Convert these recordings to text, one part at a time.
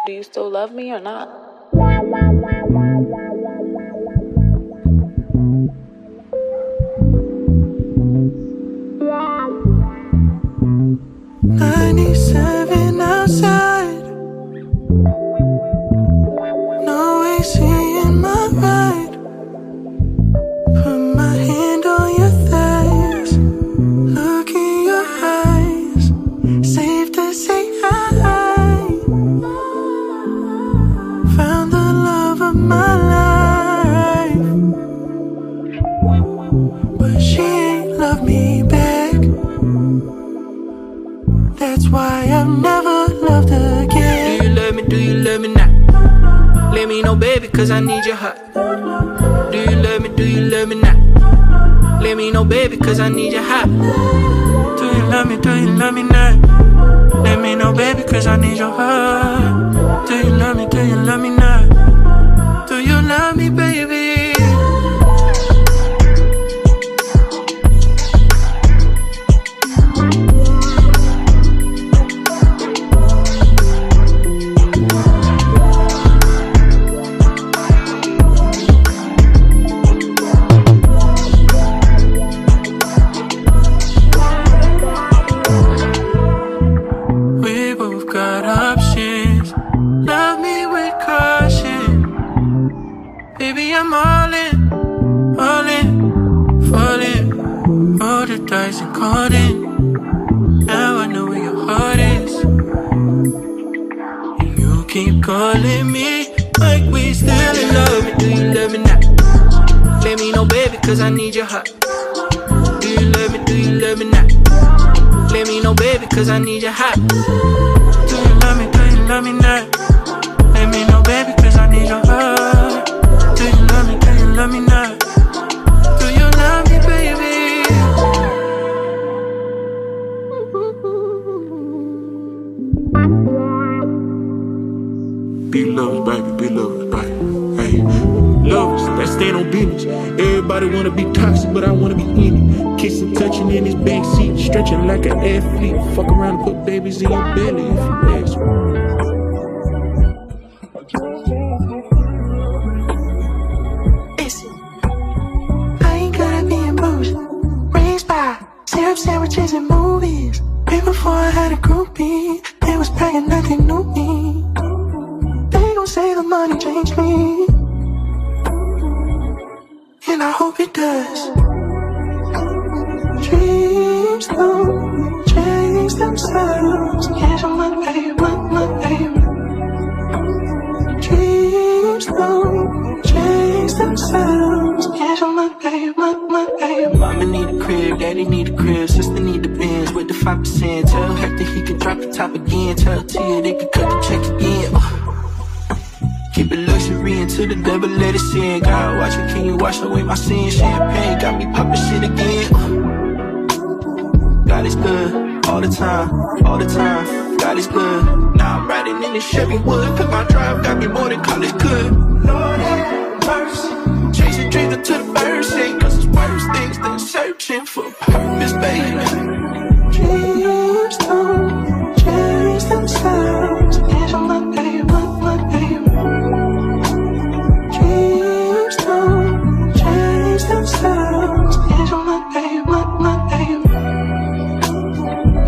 Do you still love me or not? '97 outside, no AC in my ride. Put my hand on your thighs, look in your eyes. Safe to say I found the love of my life, but she ain't love me back. That's why I've never loved again. Do you love me? Do you love me now? Let me know, baby, cause I need your heart. Do you love me? Do you love me now? Let me know, baby, cause I need your heart. Do you love me? Do you love me now? Let me know, baby, cause I need your heart. Do you love me? Do you love me now? Do you love me, baby? I'm all in, falling, roll the dice and caught in. Now I know where your heart is, and you keep calling me like we still in love. Do you love me now? Let me know, baby, cause I need your heart. Do you love me? Do you love me now? Let me know, baby, cause I need your heart. Do you love me? Do you love me now? Let me know, baby, cause I need your heart. Do you love me? Do you love me now? Do you love me, baby? Be lovers, baby, be lovers, baby. Hey, lovers, that stand on business. Everybody wanna be toxic, but I wanna be in it. Kissing, touching in his backseat, stretching like an athlete. Fuck around and put babies in your belly if you ask me. Syrup sandwiches and movies. Way before I had a groupie, they was praying that they knew me. They gon' say the money changed me, and I hope it does. Dreams don't change themselves. Cash on my payment, my payment. Dreams don't change themselves. Cash on my payment, my payment. Mama need a crib, daddy need a crib, sister need the Benz with the 5%. Tell Hector he can drop the top again. Tell Tia they can cut the check again. Keep it luxury until the devil let it in. God watch it, can you wash away my sin? Champagne got me popping shit again. God is good all the time, all the time. God is good. Now I'm riding in this Chevy Wood, cause my drive got me more than college could. Lord have mercy. Chasing dreams until the birds sing, cause it's worse things than searching for purpose, baby. Dreams don't change themselves. Cash on my payment, my payment. Dreams don't change themselves. Cash on my payment, my payment.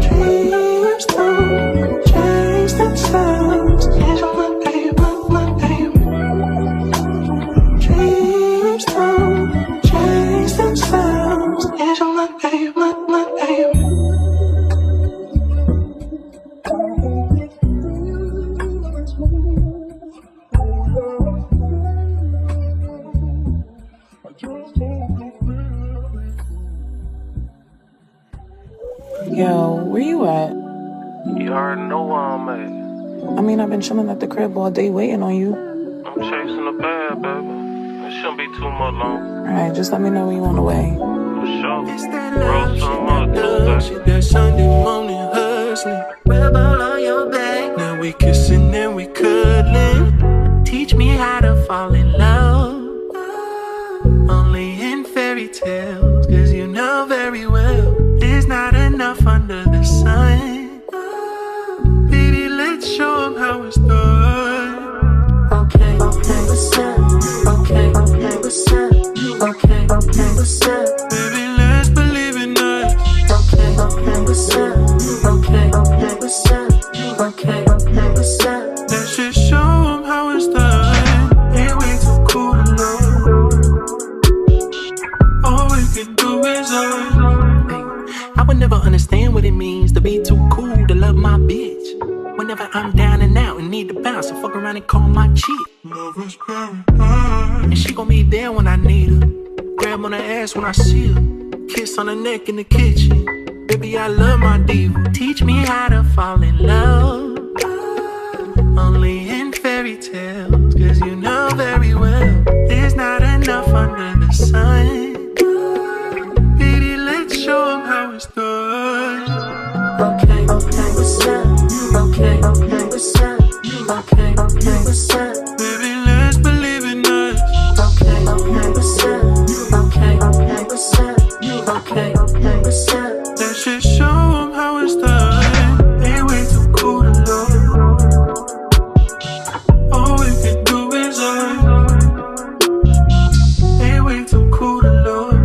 Dreams don't change themselves. Cash on my payment, my payment. Dreams don't change themselves. Cash on my payment, my payment. Yo, where you at? You already know where I'm at. I mean, I've been chilling at the crib all day waiting on you. I'm chasing a bag, baby. It shouldn't be too much long. Alright, just let me know when you on the way. For sure. Roll some up too, baby. That Sunday morning hustling. Rub all on your back. Now we kissing and we cuddling. Teach me how to fall in love. Only in fairy tales, cause you know very well there's not enough under the sun. Baby, let's show 'em how it's done. understand what it means to be too cool to love my bitch. Whenever I'm down and out and need to bounce, I fuck around and call my chick. Love is paradise. And she gon' be there when I need her. Grab on her ass when I see her. Kiss on her neck in the kitchen. Baby, I love my diva. Teach me how to fall in love. Only in fairy tales, 'cause you know very well there's not enough under the sun. Baby, let's show them how it's done. Okay, what's up? Okay, what's up? Okay, what's up? Baby, let's believe in us. Okay, what's up? Okay, what's up? Okay, what's up? Let's just show them how it's done. Ain't way too cool to love. All we can do is us. Ain't way too cool to love.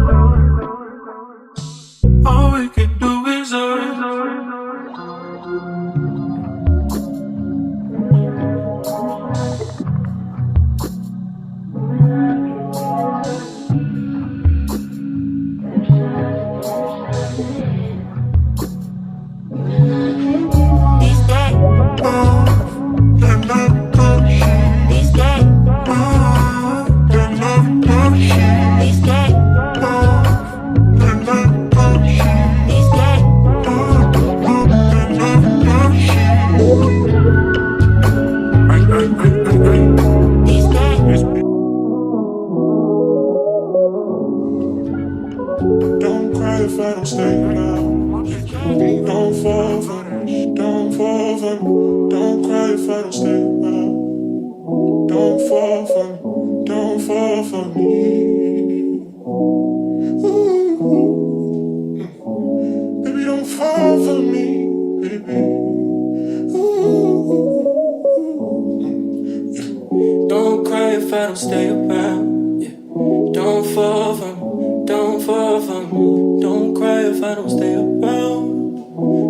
All we can do is us. Don't cry if I don't stay around. Don't fall for me. Don't fall for me. Don't cry if I don't stay around. Don't fall for me. Don't fall for me. Ooh. Baby, don't fall for me, baby. Ooh. Don't cry if I don't stay around. Yeah. Don't fall for me. Don't fall for me. Don't cry if I don't stay around.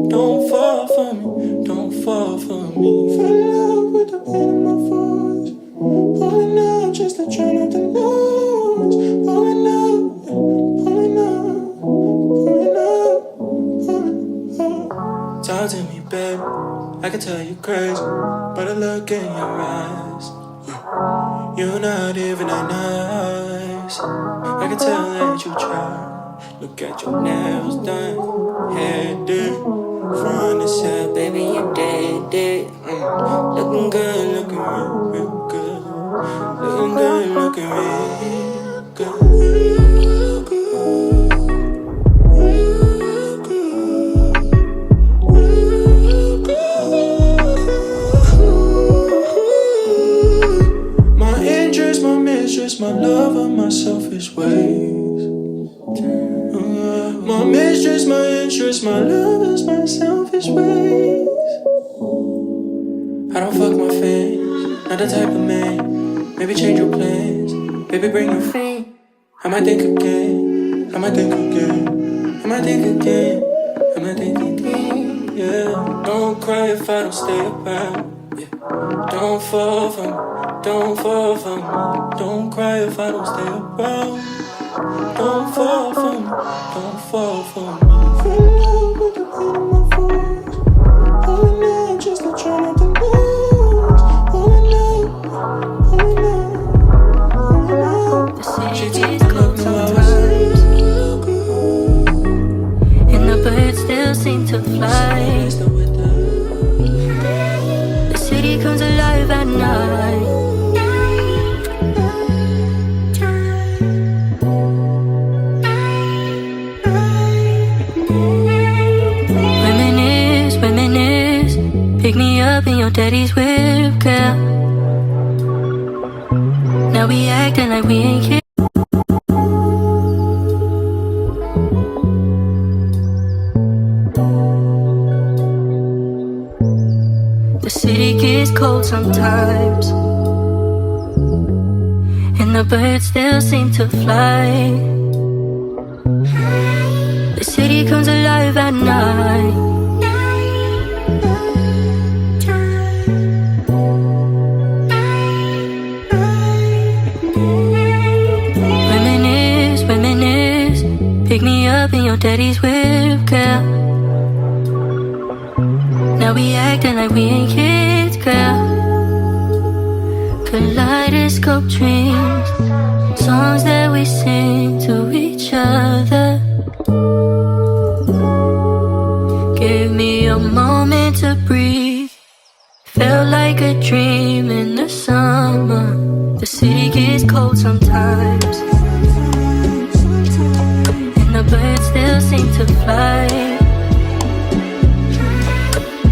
Don't fall for me. Don't fall for me. Fell in love with the pain in my voice. Pulling out just to try not to notice. Pulling out, pulling out, pulling out, pulling out. Talk to me, babe. I can tell you crazy, but I look in your eyes. You're not even that nice. I can tell that you try. Look at your nails done, hair did, front and side, baby, you dead. Looking good, looking real good. Looking good, looking real good. Real good, real good, real good. My interest, my mistress, my lover, my selfish ways. My mistress, my interest, my lovers, my selfish ways. I don't fuck my fans, not the type of man. Maybe change your plans, baby bring your friend. I might think again, I might think again, I might think again, I might think again, yeah. Don't cry if I don't stay around, yeah. Don't fall for me, don't fall for me. Don't cry if I don't stay around. Don't fall for me, don't fall for me. Fell in love with the pain in my voice. Pulling out just to try not to notice. Pulling out, pulling out, pulling out. She gets cold sometimes, and the birds still seem to fly. The city comes alive at night. Reminisce, pick me up in your daddy's whip, girl. Now we acting like we ain't care. The city gets cold sometimes, and the birds still seem to fly. The city comes alive at night. Reminisce, pick me up in your daddy's whip, girl. we acting like we ain't kids, girl? Kaleidoscope dreams, songs that we sing to each other. Give me a moment to breathe. Felt like a dream in the summer. The city gets cold sometimes, and the birds still seem to fly.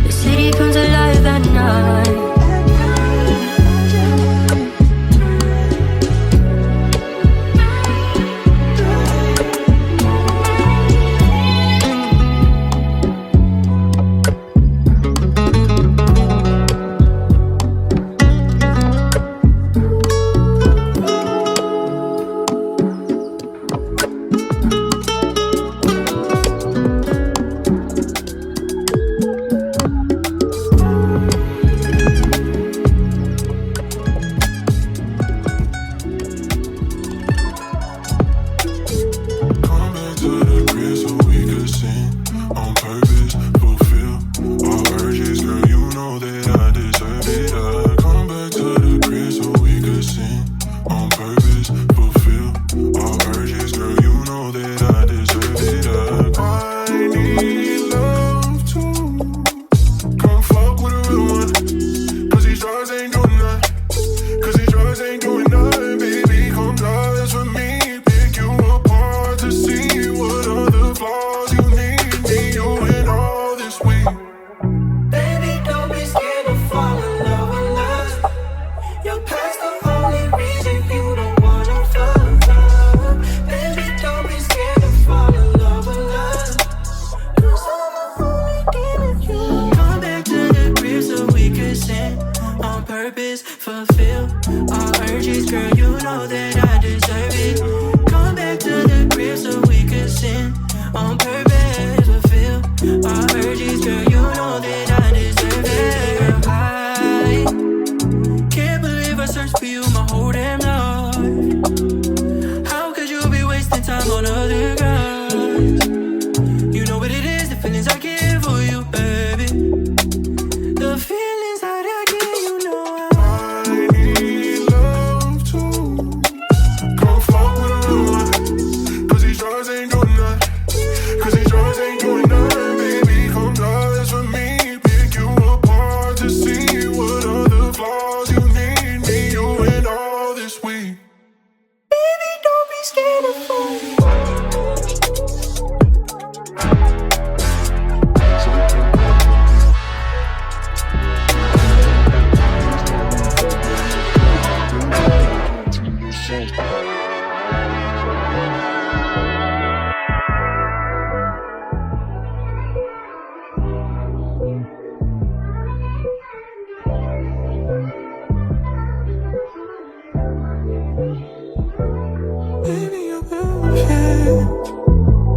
The city comes alive at night.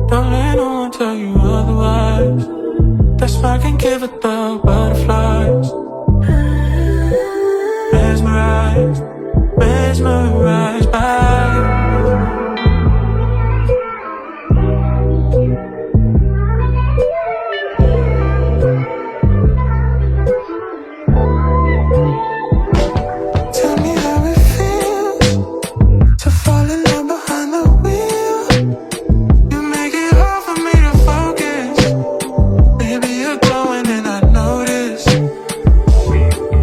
Don't let no one tell you otherwise. That's why I can give it the butterflies. Mesmerized, mesmerized by you. Tell me how it feels to fall in love behind the wheel. You make it hard for me to focus. Baby, you're glowing and I notice.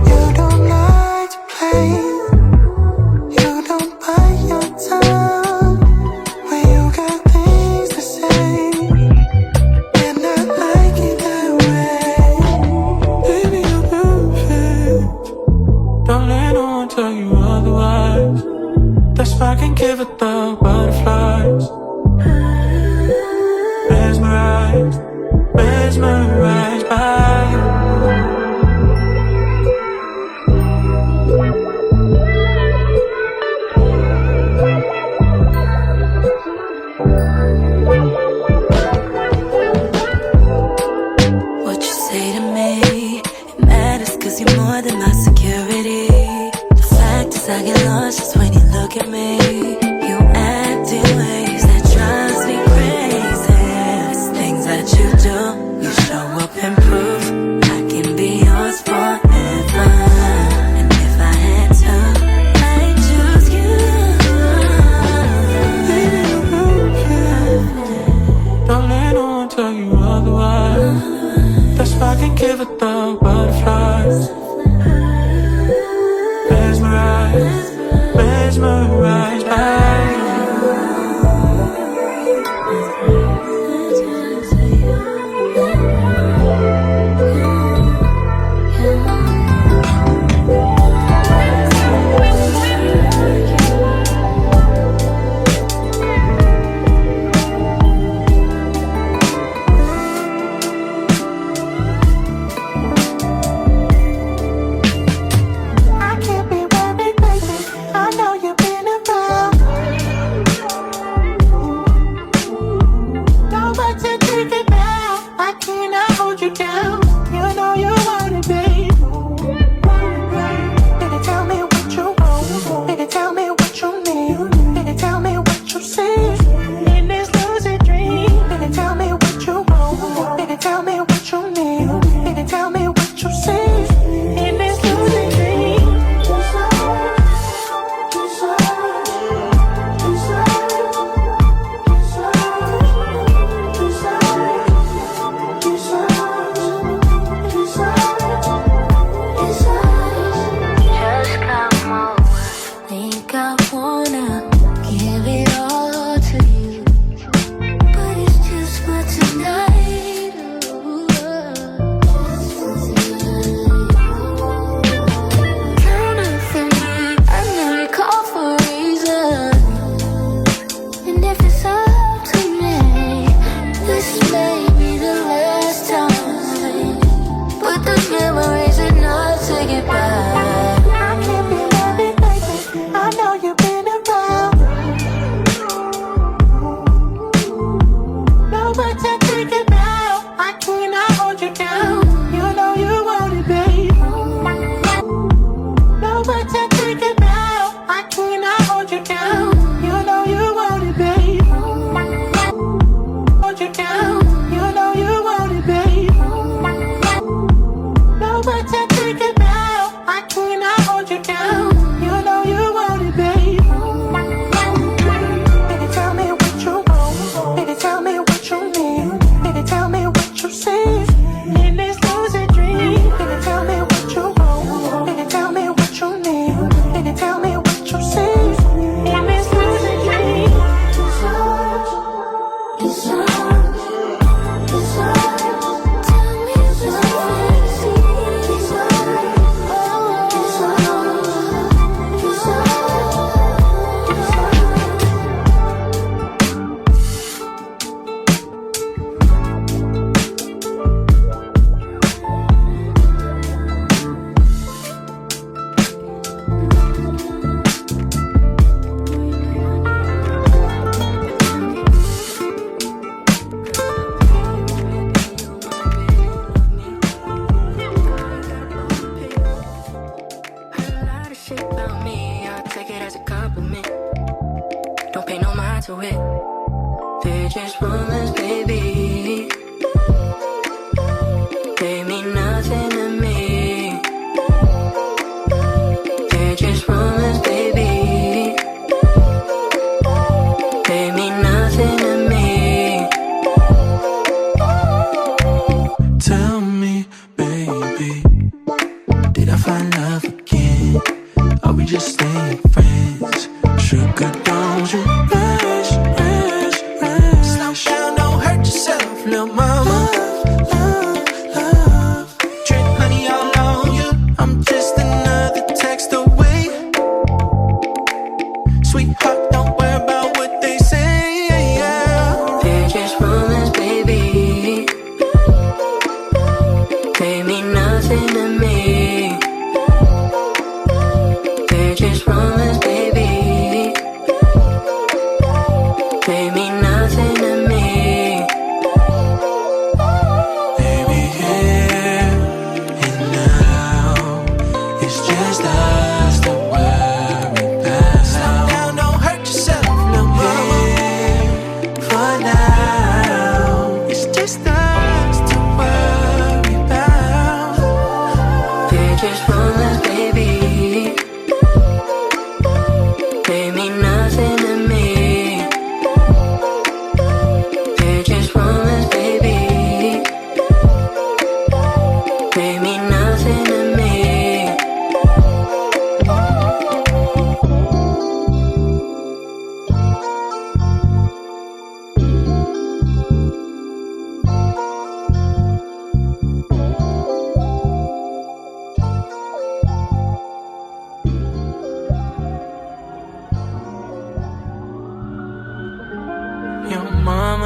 You don't like to play. You don't with the butterflies. Mesmerized, mesmerized by you.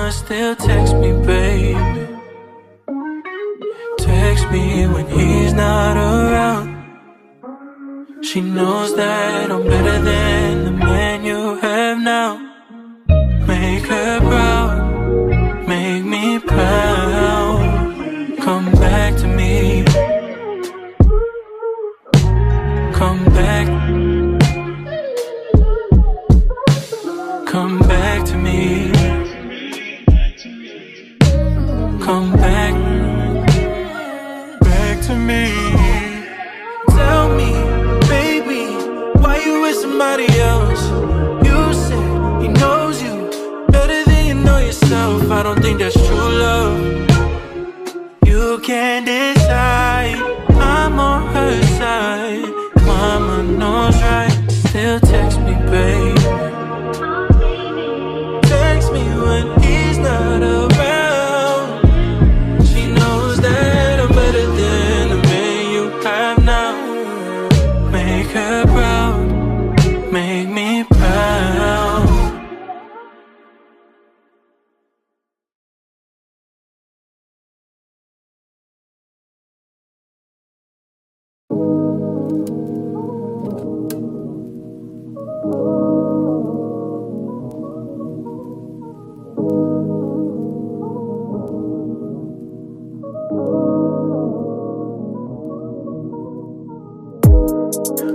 mama still text me, baby. Text me when he's not around. She knows that I'm better than the man you have now. Make her proud, make me proud. Come back to me. Come back. Come back to me. Come back. Back to me. Tell me, baby, why you with somebody else? You said he knows you better than you know yourself. I don't think that's true love. You can't decide. I'm on her side. Mama knows right. Still text me, baby. Text me when he's not around. She knows that I'm better than the man you have now. Make her proud, make me proud.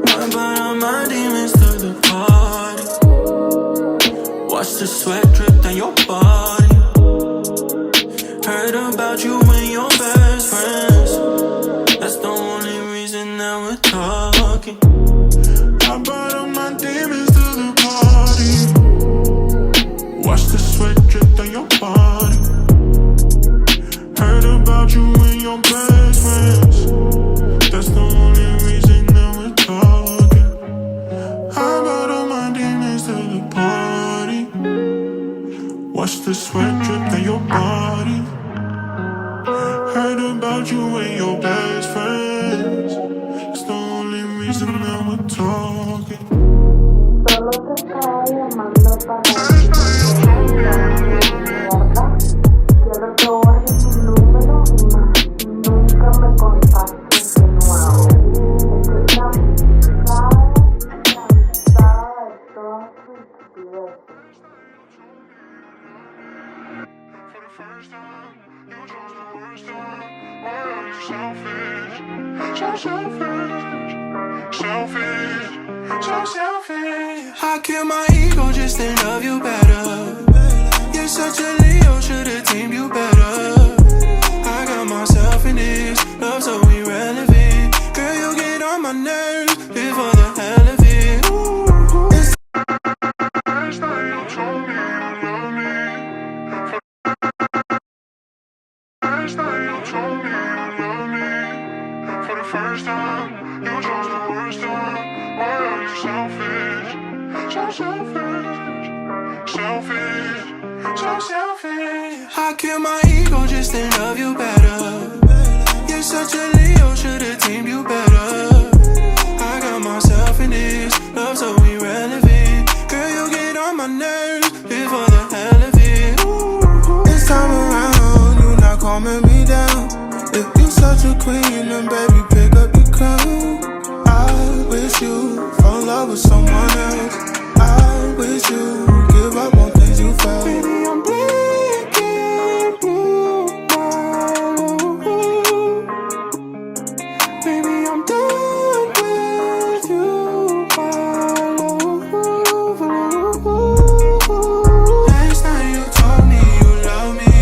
I brought all my demons to the party. Watch the sweat drip down your body. Heard about you and your best friends. That's the only reason that we're talking. I brought all my demons to the party. Watch the sweat drip down your body. Heard about you and your best friends. That's the only reason that we're talking. I brought all my demons to the party. Watch the sweat drip down your body. Heard about you and your best friends. That's the only reason that we're talking. Solo te estoy llamando para quiero que borres tu número y más nunca me contactes de nuevo. Estoy cansada de todas tus estupideces. For the first time, you chose the worst time. Why are you selfish? So selfish. Selfish. So selfish. I kill my ego just to love you better. You're such a Leo, should've tamed you better. I got myself in this, love so irrelevant. Girl, you get on my nerves, before the hell of it. It's First time you told me you love me. First time you told me you love me. For the first time, you chose the worst time. Why are you selfish? So selfish. Selfish. So selfish. I kill my ego just to love you better. You're such a Leo, should've tamed you better. I got myself in this, love so irrelevant. Girl, you get on my nerves, before the hell of it. This time around, you not calming me down. If you such a queen, then baby, pick up your crown. I wish you fall in love with someone else. I wish you give up on things you felt. Baby, I'm breaking through my love. Baby, I'm done with you, my love. Last night you told me you love me.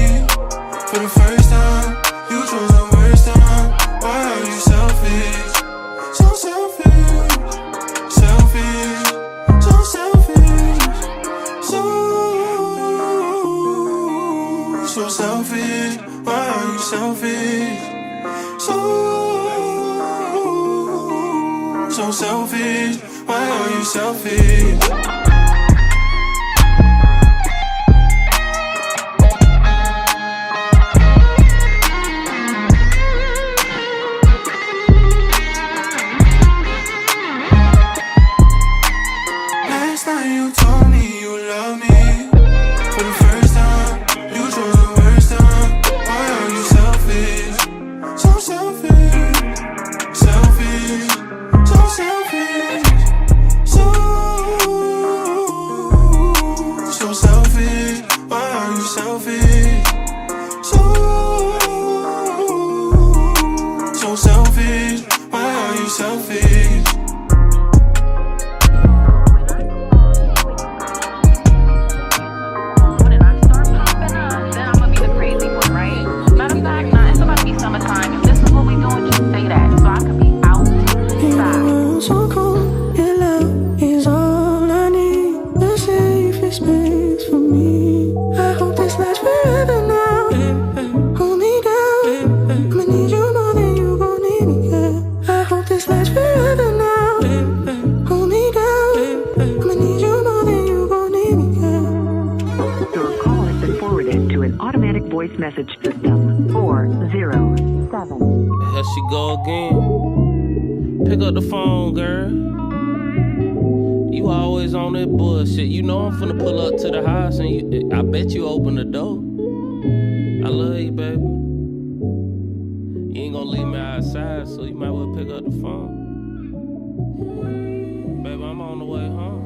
For the first time, you chose the worst time. Why are you selfish? So selfish. Selfish. So selfish. So selfish. Why are you selfish? So selfish. Why are you selfish? Last night you told me you love me. For the first time, you selfish. Voice message system 407. Here she go again. Pick up the phone, girl. You always on that bullshit. You know I'm finna pull up to the house and I bet you open the door. I love you, baby. You ain't gonna leave me outside, so you might well pick up the phone. Baby, I'm on the way home.